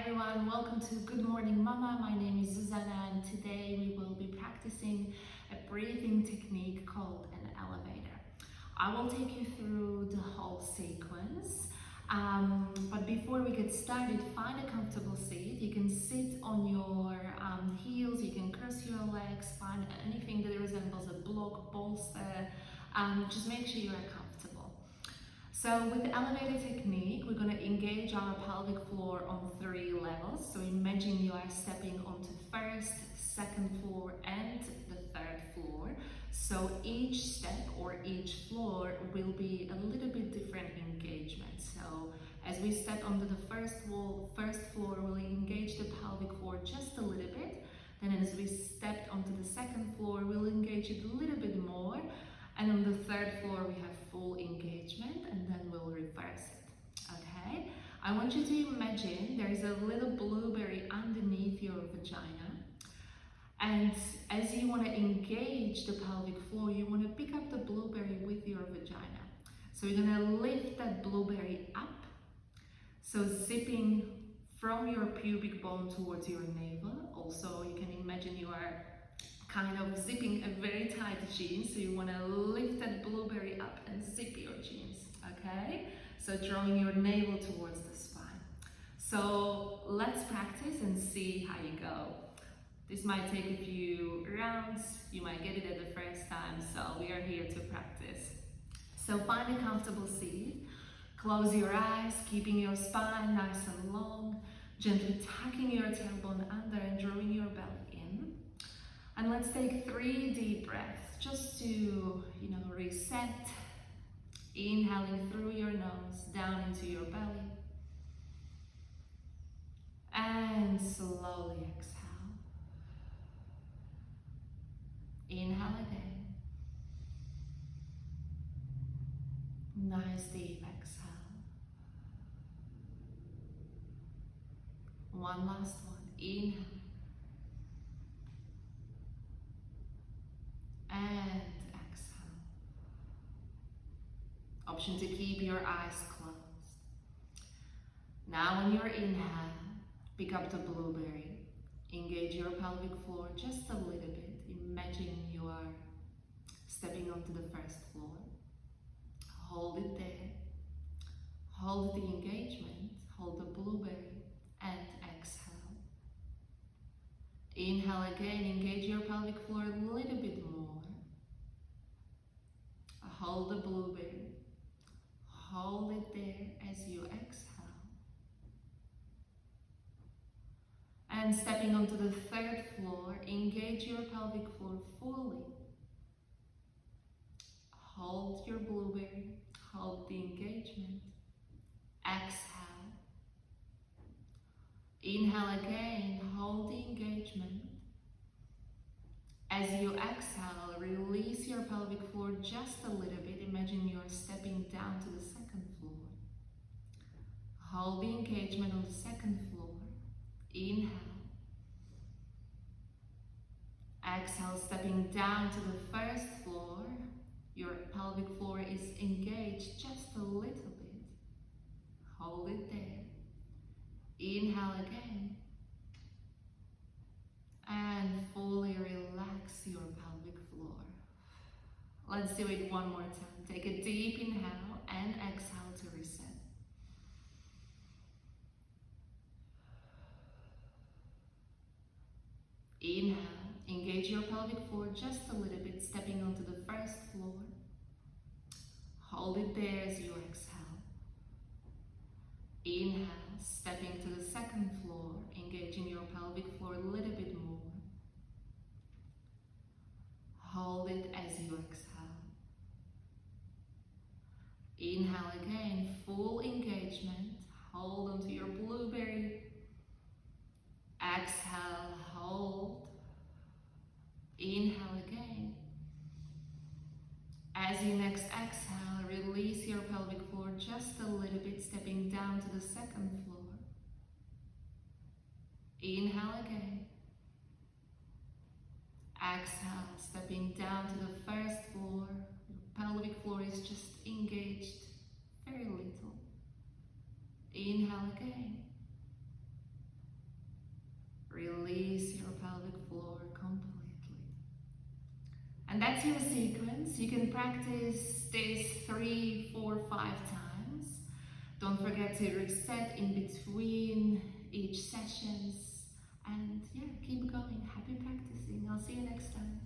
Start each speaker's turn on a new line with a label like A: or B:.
A: everyone, welcome to Good Morning Mama. My name is Zuzana and today we will be practicing a breathing technique called an elevator. I will take you through the whole sequence, but before we get started, find a comfortable seat. You can sit on your heels, you can cross your legs, find anything that resembles a block, bolster, just make sure you are comfortable. So with the elevator technique, we're going to engage our pelvic floor on 3 levels. So imagine you are stepping onto first, second floor and the third floor. So each step or each floor will be a little bit different engagement. So as we step onto the first floor, we'll engage the pelvic floor just a little bit. Then as we step onto the second floor, we'll engage it a little bit more. And on the third floor, we have full engagement, and then we'll reverse it, okay? I want you to imagine there is a little blueberry underneath your vagina. And as you want to engage the pelvic floor, you want to pick up the blueberry with your vagina. So you're going to lift that blueberry up. So zipping from your pubic bone towards your navel. Also, you can imagine you are kind of zipping a very tight jeans, so you want to lift that blueberry up and zip your jeans, okay? So drawing your navel towards the spine. So let's practice and see how you go. This might take a few rounds, you might get it at the first time, so we are here to practice. So find a comfortable seat, close your eyes, keeping your spine nice and long, gently tucking your tailbone under and drawing your belly in. And let's take 3 deep breaths just to, reset. Inhaling through your nose, down into your belly. And slowly exhale. Inhale again. Nice deep exhale. One last one. Inhale. And exhale. Option to keep your eyes closed. Now on your inhale, pick up the blueberry. Engage your pelvic floor just a little bit. Imagine you are stepping onto the first floor. Hold it there. Hold the engagement. Hold the blueberry and exhale. Inhale again. Engage your pelvic floor a little bit more. Hold the blueberry. Hold it there as you exhale. And stepping onto the third floor, engage your pelvic floor fully. Hold your blueberry. Hold the engagement. Exhale. Inhale again. Hold the engagement. As you exhale, release your pelvic floor just a little bit. Imagine you're stepping down to the second floor. Hold the engagement on the second floor. Inhale. Exhale, stepping down to the first floor. Your pelvic floor is engaged just a little bit. Hold it there. Inhale again. And fully relax your pelvic floor. Let's do it one more time. Take a deep inhale and exhale to reset. Inhale, engage your pelvic floor just a little bit, stepping onto the first floor. Hold it there as you exhale. Inhale, stepping to the second floor, engaging your pelvic floor a little bit more. Hold it as you exhale. Inhale again, full engagement. Hold onto your blueberry. Exhale, hold. Inhale again. As you next exhale, release your pelvic floor just a little bit, stepping down to the second floor. Inhale again. Exhale, stepping down to the first floor. Your pelvic floor is just engaged, very little. Inhale again. Release your pelvic floor completely. And that's your sequence. You can practice this 3, 4, 5 times. Don't forget to reset in between each sessions. And yeah, keep going. Happy practicing. I'll see you next time.